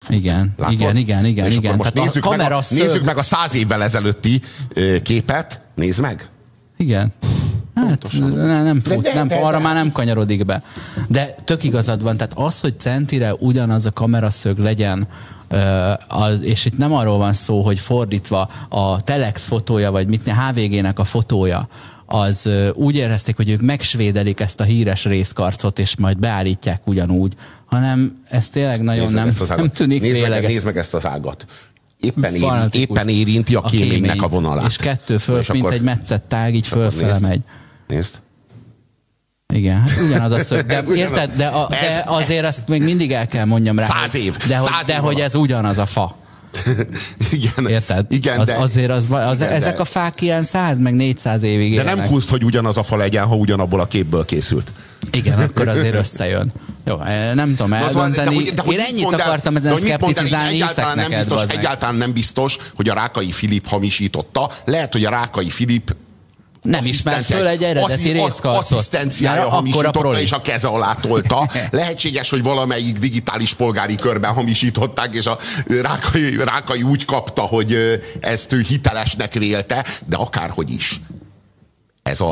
Igen. Most nézzük meg a 100 évvel ezelőtti képet. Nézd meg. Igen. Hát, arra már nem kanyarodik be. De tök igazad van, tehát az, hogy centire ugyanaz a kameraszög legyen, és itt nem arról van szó, hogy fordítva a Telex fotója, vagy mit, HVG-nek a fotója, az úgy érezték, hogy ők megsvédelik ezt a híres részkarcot, és majd beállítják ugyanúgy, hanem ez tényleg nagyon nem tűnik véleges. Nézd meg ezt az ágat. Éppen érinti a kéménynek a vonalát. És kettő föl, mint egy metszett tág, így fölfele megy. Nézd. Igen, hát ugyanaz a szög. De, érted? De azért ezt még mindig el kell mondjam rá. 100 év. De hogy ez ugyanaz a fa. Igen. Érted? Igen, ezek a fák ilyen 100 meg 400 évig élnek. De nem húzd, hogy ugyanaz a fa legyen, ha ugyanabból a képből készült. Igen, akkor azért összejön. Jó, nem tudom eldönteni. Én ennyit akartam ezen szkepticizálni, hiszek neked. Egyáltalán nem biztos, hogy a Rákai Filip hamisította. Lehet, hogy a Rákai Filip nem ismert föl egy eredeti részkarcot. Asszisztenciája hamisította, és a keze alá tolta. Lehetséges, hogy valamelyik digitális polgári körben hamisították, és a Rákai úgy kapta, hogy ezt ő hitelesnek vélte, de akárhogy is. Ez a